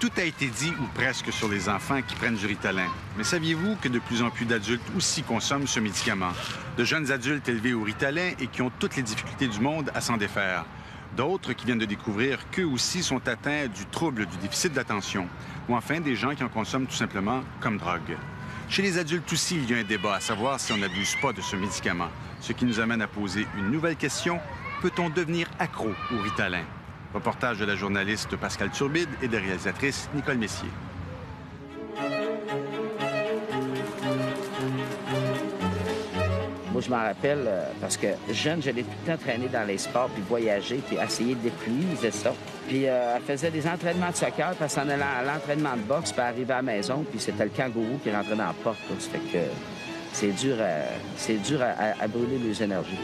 Tout a été dit ou presque sur les enfants qui prennent du Ritalin. Mais saviez-vous que de plus en plus d'adultes aussi consomment ce médicament? De jeunes adultes élevés au Ritalin et qui ont toutes les difficultés du monde à s'en défaire. D'autres qui viennent de découvrir qu'eux aussi sont atteints du trouble du déficit d'attention. Ou enfin des gens qui en consomment tout simplement comme drogue. Chez les adultes aussi, il y a un débat à savoir si on n'abuse pas de ce médicament. Ce qui nous amène à poser une nouvelle question. Peut-on devenir accro au Ritalin? Reportage de la journaliste Pascale Turbide et de la réalisatrice Nicole Messier. Moi, je m'en rappelle parce que jeune, j'allais tout le temps traîner dans les sports, puis voyager, puis essayer d'épuiser ça. Puis elle faisait des entraînements de soccer, puis elle s'en allait à l'entraînement de boxe, puis arrivait à la maison, puis c'était le kangourou qui rentrait dans la porte. Là. Ça fait que c'est dur à brûler les énergies.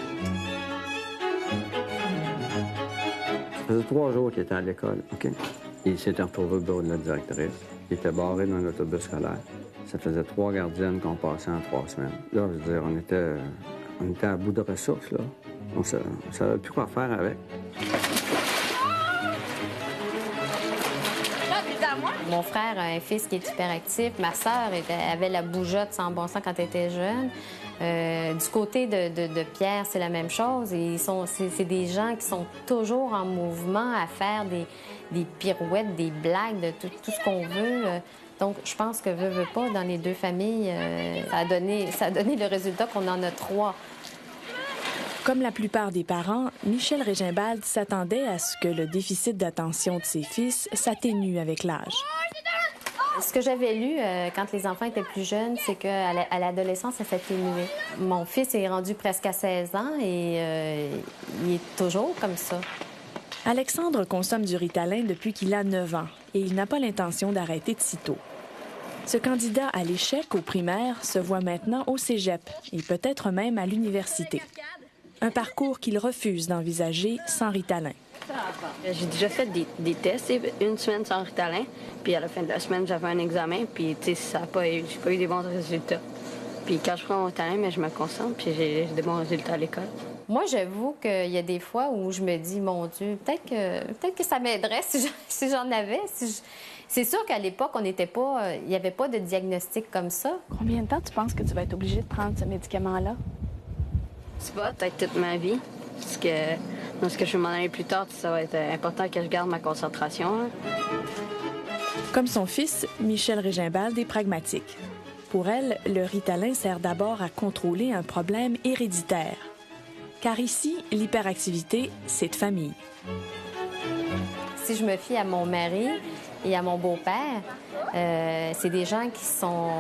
Ça faisait 3 jours qu'il était à l'école, OK? Il s'était retrouvé au bureau de la directrice. Il était barré dans un autobus scolaire. Ça faisait 3 gardiennes qu'on passait en 3 semaines. Là, je veux dire, on était à bout de ressources, là. On savait plus quoi faire avec. Mon frère a un fils qui est hyperactif. Ma sœur avait la bougeotte sans bon sens quand elle était jeune. Du côté de Pierre, c'est la même chose. C'est des gens qui sont toujours en mouvement à faire des pirouettes, des blagues, de tout ce qu'on veut. Donc, je pense que veut pas, dans les 2 familles, ça a donné le résultat qu'on en a 3. Comme la plupart des parents, Michel Régimbald s'attendait à ce que le déficit d'attention de ses fils s'atténue avec l'âge. Ce que j'avais lu quand les enfants étaient plus jeunes, c'est qu'à l'adolescence, ça s'atténuait. Mon fils est rendu presque à 16 ans et il est toujours comme ça. Alexandre consomme du Ritalin depuis qu'il a 9 ans et il n'a pas l'intention d'arrêter de sitôt. Ce candidat à l'échec au primaire se voit maintenant au cégep et peut-être même à l'université. Un parcours qu'il refuse d'envisager sans Ritalin. J'ai déjà fait des tests, une semaine sans Ritalin, puis à la fin de la semaine, j'avais un examen, puis j'ai pas eu des bons résultats. Puis quand je prends mon Ritalin, mais je me concentre, puis j'ai des bons résultats à l'école. Moi, j'avoue qu'il y a des fois où je me dis, mon Dieu, peut-être que ça m'aiderait si j'en avais. C'est sûr qu'à l'époque, il n'y avait pas de diagnostic comme ça. Combien de temps tu penses que tu vas être obligé de prendre ce médicament-là? C'est pas peut-être toute ma vie, parce que dans ce que je vais m'en aller plus tard, ça va être important que je garde ma concentration. Hein. Comme son fils, Michel Régimbald est pragmatique. Pour elle, le Ritalin sert d'abord à contrôler un problème héréditaire. Car ici, l'hyperactivité, c'est de famille. Si je me fie à mon mari et à mon beau-père, c'est des gens qui sont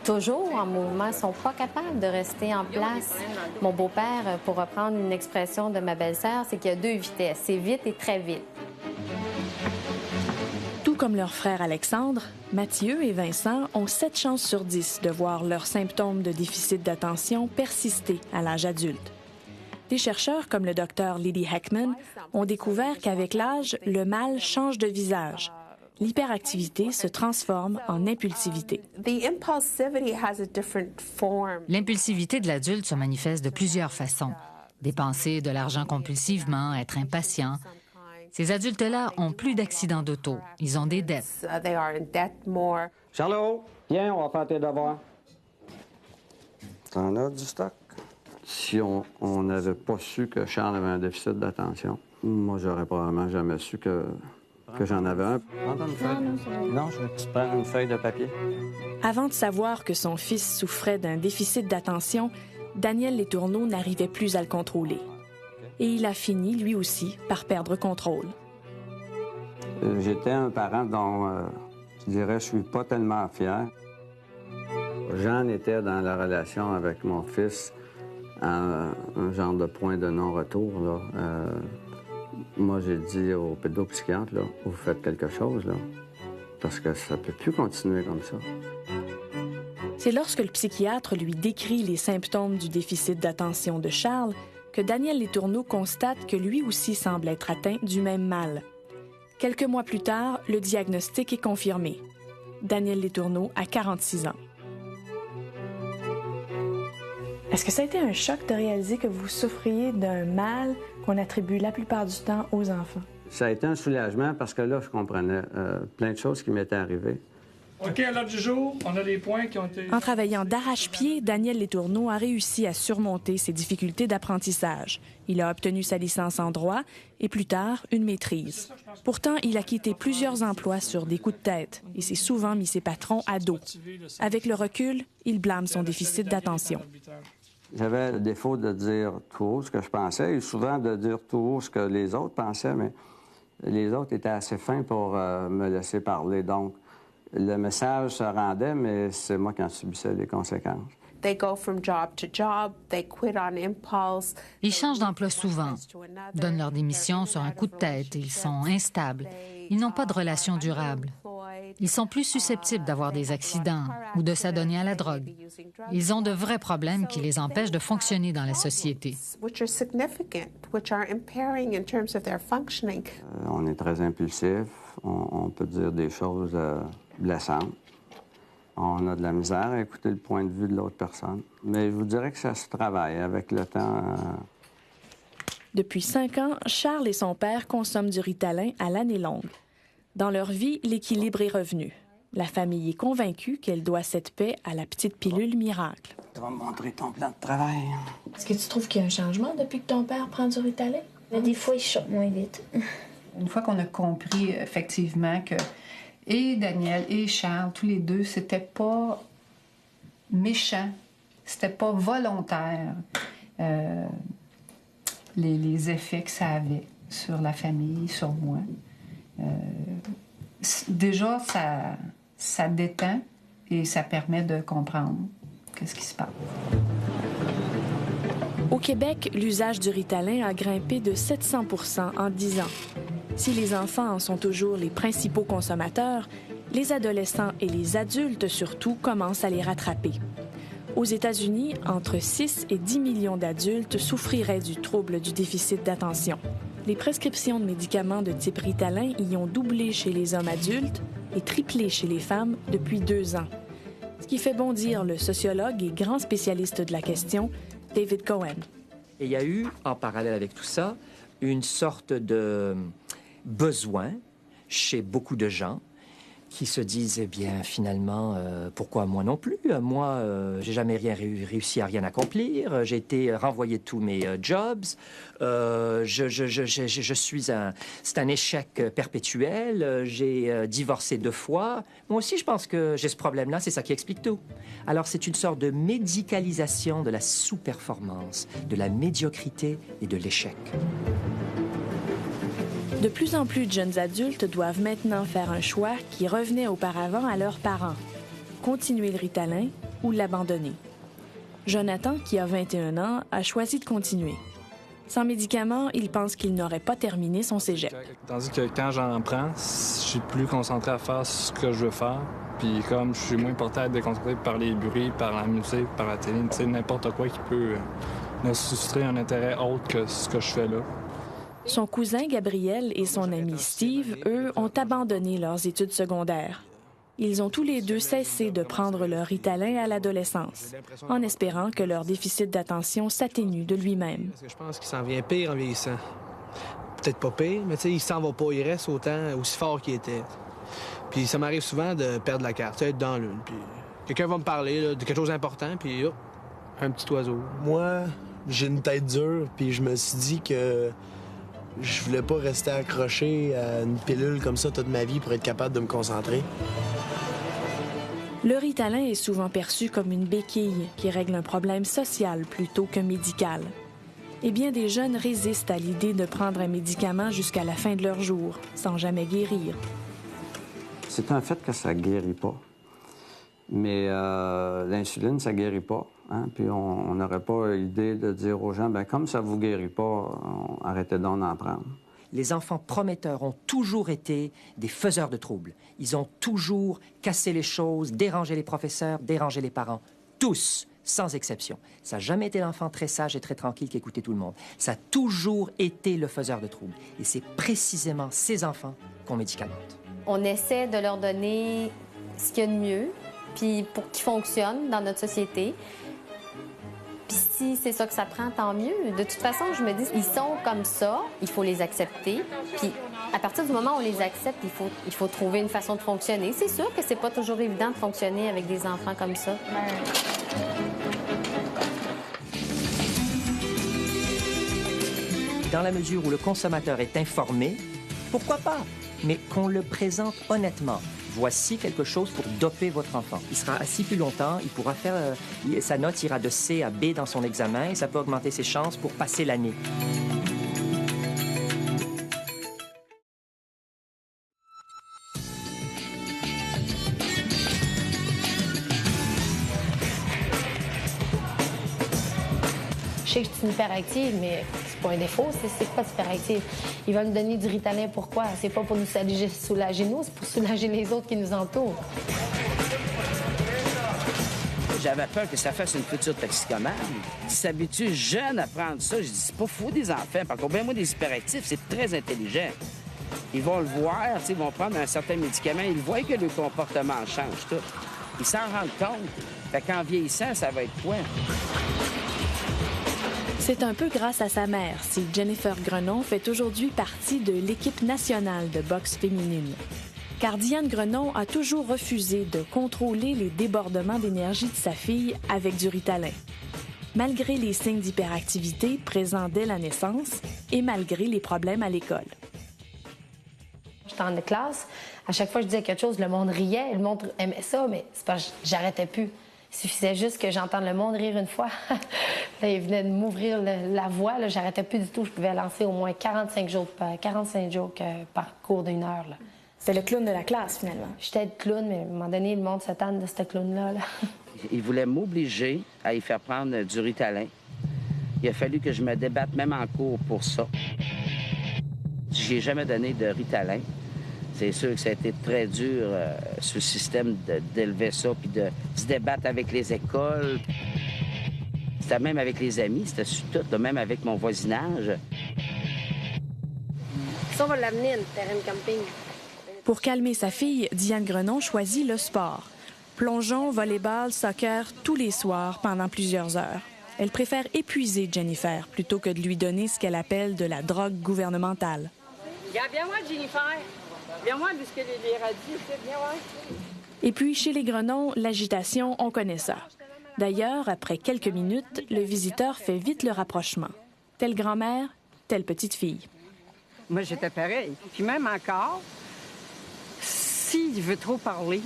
toujours en mouvement, ne sont pas capables de rester en place. Mon beau-père, pour reprendre une expression de ma belle-sœur, c'est qu'il y a 2 vitesses. C'est vite et très vite. Tout comme leur frère Alexandre, Mathieu et Vincent ont 7 chances sur 10 de voir leurs symptômes de déficit d'attention persister à l'âge adulte. Des chercheurs comme le docteur Lily Heckman ont découvert qu'avec l'âge, le mal change de visage. L'hyperactivité se transforme en impulsivité. L'impulsivité de l'adulte se manifeste de plusieurs façons. Dépenser de l'argent compulsivement, être impatient. Ces adultes-là ont plus d'accidents d'auto. Ils ont des dettes. Charlot, viens, on va faire tes devoirs. T'en as du stock? Si on n'avait pas su que Charles avait un déficit d'attention, moi, j'aurais probablement jamais su que j'en avais un. Prends une feuille. Non, je veux que tu prennes une feuille de papier. Avant de savoir que son fils souffrait d'un déficit d'attention, Daniel Letourneau n'arrivait plus à le contrôler. Et il a fini, lui aussi, par perdre contrôle. J'étais un parent dont, je dirais, je suis pas tellement fier. Jeanne était dans la relation avec mon fils à un genre de point de non-retour, là. Moi, j'ai dit au pédopsychiatre, là, vous faites quelque chose, là, parce que ça peut plus continuer comme ça. C'est lorsque le psychiatre lui décrit les symptômes du déficit d'attention de Charles que Daniel Letourneau constate que lui aussi semble être atteint du même mal. Quelques mois plus tard, le diagnostic est confirmé. Daniel Letourneau a 46 ans. Est-ce que ça a été un choc de réaliser que vous souffriez d'un mal qu'on attribue la plupart du temps aux enfants? Ça a été un soulagement parce que là, je comprenais plein de choses qui m'étaient arrivées. OK, à l'ordre du jour, on a des points qui ont été... En travaillant d'arrache-pied, Daniel Letourneau a réussi à surmonter ses difficultés d'apprentissage. Il a obtenu sa licence en droit et plus tard, une maîtrise. Pourtant, il a quitté plusieurs emplois sur des coups de tête et s'est souvent mis ses patrons à dos. Avec le recul, il blâme son déficit d'attention. J'avais le défaut de dire tout haut ce que je pensais et souvent de dire tout haut ce que les autres pensaient, mais les autres étaient assez fins pour me laisser parler. Donc, le message se rendait, mais c'est moi qui en subissais les conséquences. Ils changent d'emploi souvent, donnent leur démission sur un coup de tête. Ils sont instables. Ils n'ont pas de relation durable. Ils sont plus susceptibles d'avoir des accidents ou de s'adonner à la drogue. Ils ont de vrais problèmes qui les empêchent de fonctionner dans la société. On est très impulsif. On peut dire des choses blessantes. On a de la misère à écouter le point de vue de l'autre personne. Mais je vous dirais que ça se travaille avec le temps. Depuis 5 ans, Charles et son père consomment du Ritalin à l'année longue. Dans leur vie, l'équilibre est revenu. La famille est convaincue qu'elle doit cette paix à la petite pilule miracle. Tu vas me montrer ton plan de travail. Est-ce que tu trouves qu'il y a un changement depuis que ton père prend du Ritalin? Des fois, il choque moins vite. Une fois qu'on a compris effectivement que et Daniel et Charles, tous les deux, c'était pas méchant, c'était pas volontaire, les effets que ça avait sur la famille, sur moi. Déjà, ça détend et ça permet de comprendre qu'est-ce qui se passe. Au Québec, l'usage du Ritalin a grimpé de 700 % en 10 ans. Si les enfants en sont toujours les principaux consommateurs, les adolescents et les adultes surtout commencent à les rattraper. Aux États-Unis, entre 6 et 10 millions d'adultes souffriraient du trouble du déficit d'attention. Les prescriptions de médicaments de type Ritalin y ont doublé chez les hommes adultes et triplé chez les femmes depuis 2 ans. Ce qui fait bondir le sociologue et grand spécialiste de la question, David Cohen. Et il y a eu, en parallèle avec tout ça, une sorte de besoin chez beaucoup de gens qui se disent, eh bien, finalement, pourquoi moi non plus? Moi, j'ai jamais réussi à rien accomplir. J'ai été renvoyé de tous mes jobs. C'est un échec perpétuel. J'ai divorcé 2 fois. Moi aussi, je pense que j'ai ce problème-là. C'est ça qui explique tout. Alors, c'est une sorte de médicalisation de la sous-performance, de la médiocrité et de l'échec. De plus en plus de jeunes adultes doivent maintenant faire un choix qui revenait auparavant à leurs parents. Continuer le Ritalin ou l'abandonner. Jonathan, qui a 21 ans, a choisi de continuer. Sans médicaments, il pense qu'il n'aurait pas terminé son cégep. Tandis que quand j'en prends, je suis plus concentré à faire ce que je veux faire. Puis comme je suis moins porté à être déconcentré par les bruits, par la musique, par la télé, tu sais, n'importe quoi qui peut me soustraire un intérêt autre que ce que je fais là. Son cousin Gabriel et son ami Steve, eux, ont abandonné leurs études secondaires. Ils ont tous les deux cessé de prendre leur Ritalin à l'adolescence, en espérant que leur déficit d'attention s'atténue de lui-même. Parce que je pense qu'il s'en vient pire en vieillissant. Peut-être pas pire, mais tu sais, il s'en va pas, il reste aussi fort qu'il était. Puis ça m'arrive souvent de perdre la carte, être dans l'une. Puis quelqu'un va me parler là, de quelque chose d'important, puis hop, un petit oiseau. Moi, j'ai une tête dure, puis je me suis dit que je voulais pas rester accroché à une pilule comme ça toute ma vie pour être capable de me concentrer. Le Ritalin est souvent perçu comme une béquille qui règle un problème social plutôt que médical. Et bien des jeunes résistent à l'idée de prendre un médicament jusqu'à la fin de leur jour, sans jamais guérir. C'est un fait que ça guérit pas. Mais l'insuline, ça guérit pas. Hein? Puis on n'aurait pas l'idée de dire aux gens, bien, comme ça vous guérit pas, arrêtez donc d'en prendre. Les enfants prometteurs ont toujours été des faiseurs de troubles. Ils ont toujours cassé les choses, dérangé les professeurs, dérangé les parents. Tous, sans exception. Ça n'a jamais été l'enfant très sage et très tranquille qui écoutait tout le monde. Ça a toujours été le faiseur de troubles. Et c'est précisément ces enfants qu'on médicamente. On essaie de leur donner ce qu'il y a de mieux, puis pour qu'ils fonctionnent dans notre société. Puis si c'est ça que ça prend, tant mieux. De toute façon, je me dis, ils sont comme ça, il faut les accepter. Puis à partir du moment où on les accepte, il faut trouver une façon de fonctionner. C'est sûr que c'est pas toujours évident de fonctionner avec des enfants comme ça. Dans la mesure où le consommateur est informé, pourquoi pas? Mais qu'on le présente honnêtement. Voici quelque chose pour doper votre enfant. Il sera assis plus longtemps, il pourra faire... sa note ira de C à B dans son examen et ça peut augmenter ses chances pour passer l'année. Je sais que je suis une hyperactive, mais c'est pas un défaut, c'est pas hyperactive. Il va nous donner du Ritalin, pourquoi? C'est pas pour nous soulager nous, c'est pour soulager les autres qui nous entourent. J'avais peur que ça fasse une future toxicomane. Ils s'habituent jeunes à prendre ça. Je dis, c'est pas fou des enfants. Par contre, bien moi, des hyperactifs, c'est très intelligent. Ils vont le voir, ils vont prendre un certain médicament, ils voient que le comportement change tout. Ils s'en rendent compte. Fait qu'en vieillissant, ça va être quoi? C'est un peu grâce à sa mère si Jennifer Grenon fait aujourd'hui partie de l'équipe nationale de boxe féminine. Car Diane Grenon a toujours refusé de contrôler les débordements d'énergie de sa fille avec du Ritalin. Malgré les signes d'hyperactivité présents dès la naissance et malgré les problèmes à l'école. J'étais en classe, à chaque fois que je disais quelque chose, le monde riait, le monde aimait ça, mais c'est parce que j'arrêtais plus. Il suffisait juste que j'entende le monde rire une fois. Là, il venait de m'ouvrir la voix. Là, j'arrêtais plus du tout. Je pouvais lancer au moins 45 jokes par cours d'1 heure. C'était le clown de la classe, finalement. J'étais le clown, mais à un moment donné, le monde se tanne de ce clown-là. Là. Il voulait m'obliger à y faire prendre du Ritalin. Il a fallu que je me débatte même en cours pour ça. Je n'ai jamais donné de Ritalin. C'est sûr que ça a été très dur, ce système d'élever ça, puis de se débattre avec les écoles. C'était même avec les amis, c'était sur tout, même avec mon voisinage. Ça, on va l'amener à un terrain de camping. Pour calmer sa fille, Diane Grenon choisit le sport. Plongeon, volleyball, soccer, tous les soirs pendant plusieurs heures. Elle préfère épuiser Jennifer plutôt que de lui donner ce qu'elle appelle de la drogue gouvernementale. Viens-moi, Jennifer. Viens-moi, puisque les radis, viens voir. Et puis, chez les Grenon, l'agitation, on connaît ça. D'ailleurs, après quelques minutes, le visiteur fait vite le rapprochement. Telle grand-mère, telle petite-fille. Moi, j'étais pareil. Puis même encore, s'il veut trop parler,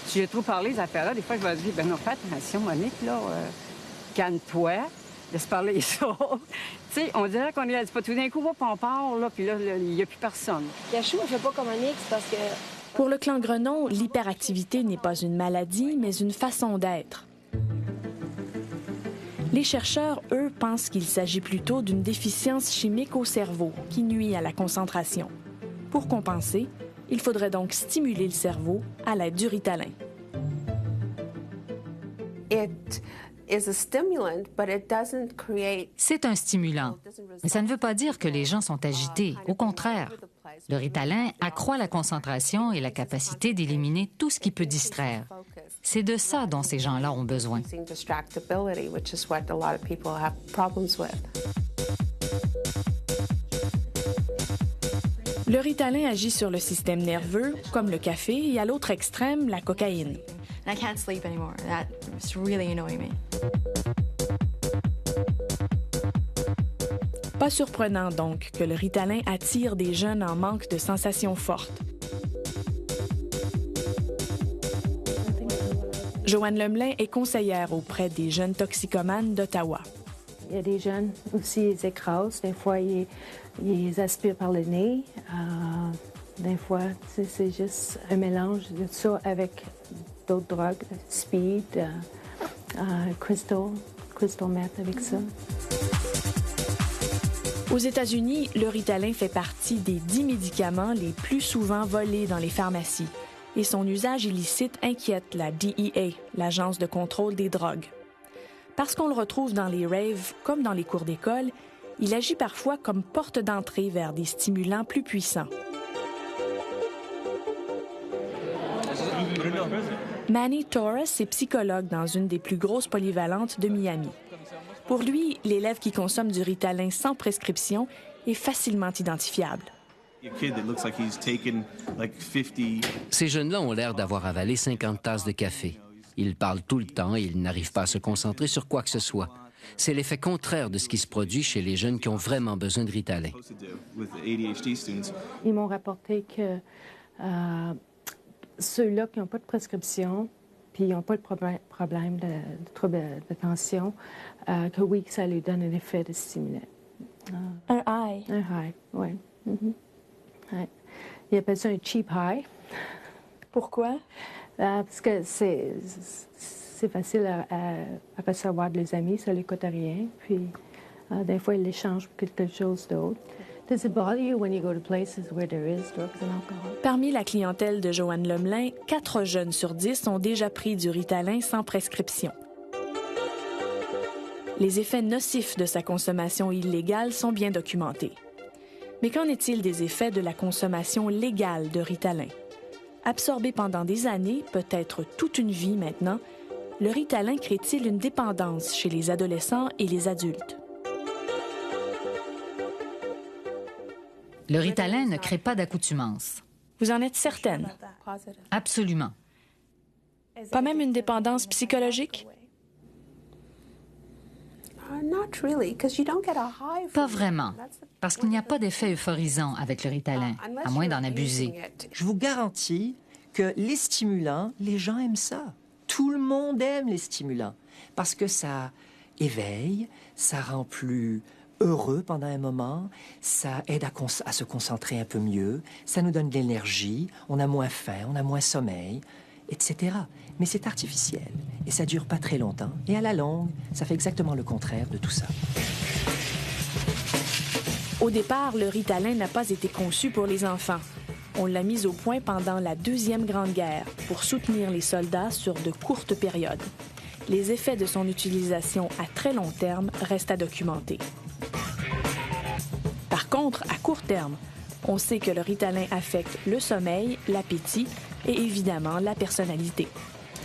si j'ai trop parlé, les affaires-là, des fois, je vais dire, ben non, fais attention, Monique, là, calme-toi, laisse parler les autres. Tu sais, on dirait qu'on est pas tout d'un coup, on part, là, puis là, il n'y a plus personne. Yachou, on fait pas comme Monique, c'est parce que... Pour le clan Grenon, l'hyperactivité n'est pas une maladie, mais une façon d'être. Les chercheurs, eux, pensent qu'il s'agit plutôt d'une déficience chimique au cerveau qui nuit à la concentration. Pour compenser, il faudrait donc stimuler le cerveau à l'aide du Ritalin. C'est un stimulant, mais ça ne veut pas dire que les gens sont agités. Au contraire, le Ritalin accroît la concentration et la capacité d'éliminer tout ce qui peut distraire. C'est de ça dont ces gens-là ont besoin. Le Ritalin agit sur le système nerveux, comme le café, et à l'autre extrême, la cocaïne. I can't sleep anymore. That's really annoying me. Pas surprenant donc que le Ritalin attire des jeunes en manque de sensations fortes. Joanne Lemelin est conseillère auprès des jeunes toxicomanes d'Ottawa. Il y a des jeunes aussi, ils écrasent. Des fois, ils aspirent par le nez. Des fois, c'est juste un mélange de ça avec d'autres drogues, speed, crystal meth avec ça. Aux États-Unis, le Ritalin fait partie des 10 médicaments les plus souvent volés dans les pharmacies. Et son usage illicite inquiète la DEA, l'Agence de contrôle des drogues. Parce qu'on le retrouve dans les raves comme dans les cours d'école, il agit parfois comme porte d'entrée vers des stimulants plus puissants. Manny Torres est psychologue dans une des plus grosses polyvalentes de Miami. Pour lui, l'élève qui consomme du Ritalin sans prescription est facilement identifiable. Ces jeunes-là ont l'air d'avoir avalé 50 tasses de café. Ils parlent tout le temps et ils n'arrivent pas à se concentrer sur quoi que ce soit. C'est l'effet contraire de ce qui se produit chez les jeunes qui ont vraiment besoin de Ritalin. Ils m'ont rapporté que ceux-là qui n'ont pas de prescription, puis ils n'ont pas de problème de trouble d'attention, que oui, ça lui donne un effet de stimulant. Un high? Un high, oui. Ouais. Ils appellent ça un cheap high. Pourquoi? Parce que c'est facile à percevoir de les amis, ça ne lui coûte rien. Puis, des fois, ils l'échangent pour quelque chose d'autre. Does it bother you when you go to places where there is drugs and alcohol? Parmi la clientèle de Joanne Lemelin, 4 jeunes sur 10 ont déjà pris du Ritalin sans prescription. Les effets nocifs de sa consommation illégale sont bien documentés. Mais qu'en est-il des effets de la consommation légale de Ritalin? Absorbé pendant des années, peut-être toute une vie maintenant, le Ritalin crée-t-il une dépendance chez les adolescents et les adultes? Le Ritalin ne crée pas d'accoutumance. Vous en êtes certaine? Absolument. Pas même une dépendance psychologique? Pas vraiment, parce qu'il n'y a pas d'effet euphorisant avec le Ritalin, à moins d'en abuser. Je vous garantis que les stimulants, les gens aiment ça. Tout le monde aime les stimulants, parce que ça éveille, ça rend plus heureux pendant un moment, ça aide à se concentrer un peu mieux, ça nous donne de l'énergie, on a moins faim, on a moins sommeil, etc. Mais c'est artificiel et ça dure pas très longtemps. Et à la longue, ça fait exactement le contraire de tout ça. Au départ, le Ritalin n'a pas été conçu pour les enfants. On l'a mis au point pendant la Deuxième Grande Guerre pour soutenir les soldats sur de courtes périodes. Les effets de son utilisation à très long terme restent à documenter. Par contre, à court terme, on sait que le Ritalin affecte le sommeil, l'appétit et évidemment la personnalité.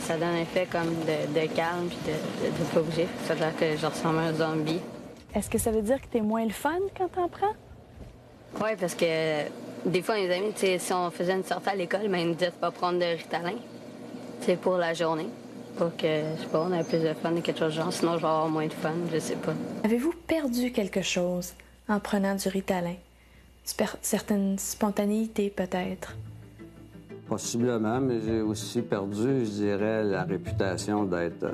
Ça donne un effet comme de calme puis de pas bouger. Ça veut dire que je ressemble à un zombie. Est-ce que ça veut dire que t'es moins le fun quand t'en prends? Oui, parce que des fois, mes amis, si on faisait une sortie à l'école, ils me disaient de pas prendre de Ritalin. C'est pour la journée. Pour que, je sais pas, on ait plus de fun ou quelque chose de genre. Sinon, je vais avoir moins de fun, je sais pas. Avez-vous perdu quelque chose en prenant du Ritalin? Certaines spontanéités, peut-être? Possiblement, mais j'ai aussi perdu, je dirais, la réputation d'être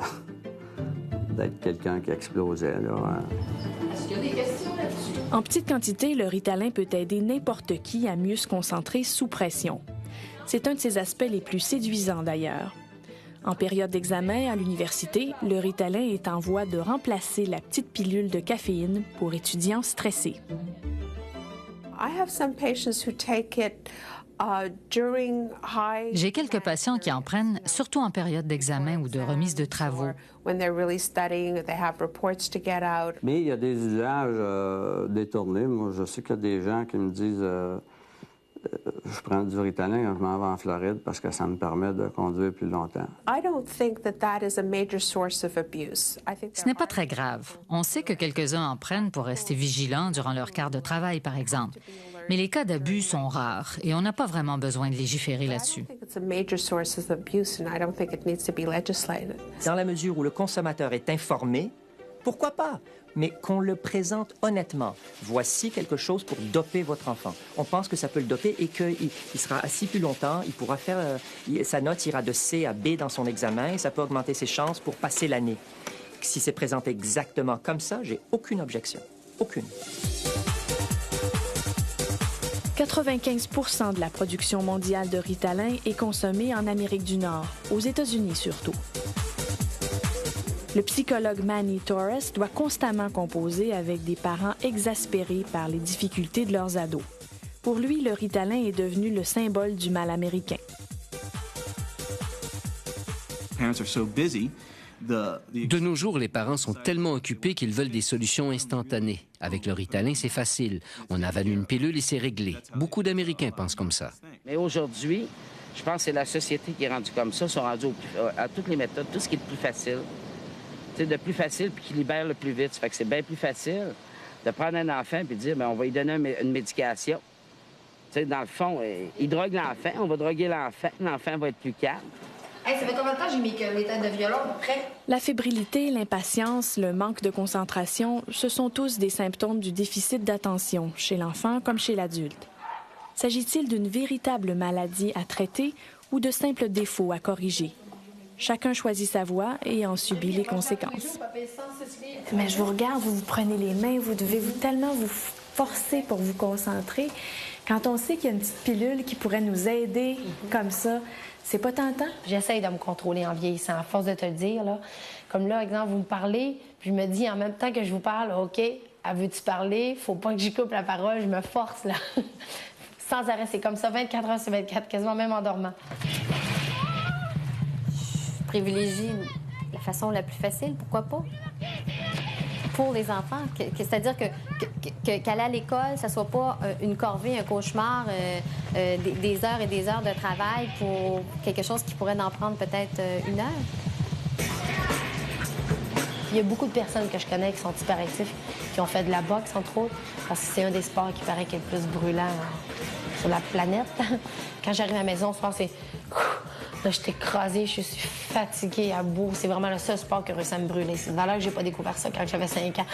quelqu'un qui explosait, là. Est-ce qu'il y a des questions là-dessus? En petite quantité, le Ritalin peut aider n'importe qui à mieux se concentrer sous pression. C'est un de ses aspects les plus séduisants, d'ailleurs. En période d'examen à l'université, le Ritalin est en voie de remplacer la petite pilule de caféine pour étudiants stressés. J'ai quelques patients qui en prennent, surtout en période d'examen ou de remise de travaux. Mais il y a des usages détournés. Moi, je sais qu'il y a des gens qui me disent je prends du Ritalin quand je m'en vais en Floride parce que ça me permet de conduire plus longtemps. Ce n'est pas très grave. On sait que quelques-uns en prennent pour rester vigilants durant leur quart de travail, par exemple. Mais les cas d'abus sont rares et on n'a pas vraiment besoin de légiférer là-dessus. Dans la mesure où le consommateur est informé, pourquoi pas? Mais qu'on le présente honnêtement. Voici quelque chose pour doper votre enfant. On pense que ça peut le doper et qu'il sera assis plus longtemps, il pourra faire... sa note ira de C à B dans son examen et ça peut augmenter ses chances pour passer l'année. Si c'est présenté exactement comme ça, j'ai aucune objection. Aucune. 95% de la production mondiale de Ritalin est consommée en Amérique du Nord, aux États-Unis surtout. Le psychologue Manny Torres doit constamment composer avec des parents exaspérés par les difficultés de leurs ados. Pour lui, le Ritalin est devenu le symbole du mal américain. De nos jours, les parents sont tellement occupés qu'ils veulent des solutions instantanées. Avec le Ritalin, c'est facile. On avale une pilule et c'est réglé. Beaucoup d'Américains pensent comme ça. Mais aujourd'hui, je pense que c'est la société qui est rendue comme ça, sont rendus à toutes les méthodes, tout ce qui est le plus facile. de plus facile puis qui libère le plus vite. Ça fait que c'est bien plus facile de prendre un enfant puis de dire, bien, on va lui donner une médication. Tu sais, dans le fond, il drogue l'enfant, on va droguer l'enfant va être plus calme. Hey, ça fait combien de temps que j'ai mis les têtes de violon, à peu près? La fébrilité, l'impatience, le manque de concentration, ce sont tous des symptômes du déficit d'attention, chez l'enfant comme chez l'adulte. S'agit-il d'une véritable maladie à traiter ou de simples défauts à corriger? Chacun choisit sa voie et en subit les conséquences. Mais je vous regarde, vous vous prenez les mains, vous devez tellement vous forcer pour vous concentrer. Quand on sait qu'il y a une petite pilule qui pourrait nous aider comme ça, c'est pas tentant? J'essaye de me contrôler en vieillissant, à force de te le dire. Là. Comme là, exemple, vous me parlez, puis je me dis en même temps que je vous parle, OK, veux-tu parler? Faut pas que j'y coupe la parole, je me force, là. Sans arrêt, c'est comme ça, 24 heures sur 24, quasiment même en dormant. Je privilégie la façon la plus facile, pourquoi pas? Pour les enfants, c'est-à-dire qu'aller à l'école, ça soit pas une corvée, un cauchemar, des heures et des heures de travail pour quelque chose qui pourrait en prendre peut-être une heure. Il y a beaucoup de personnes que je connais qui sont hyperactifs, qui ont fait de la boxe, entre autres, parce que c'est un des sports qui paraît qui est le plus brûlant sur la planète. Quand j'arrive à la maison, souvent, c'est... Là, je suis écrasée, je suis fatiguée à bout. C'est vraiment le seul sport qui a réussi à me brûler. C'est une valeur que j'ai pas découvert ça quand j'avais 5 ans.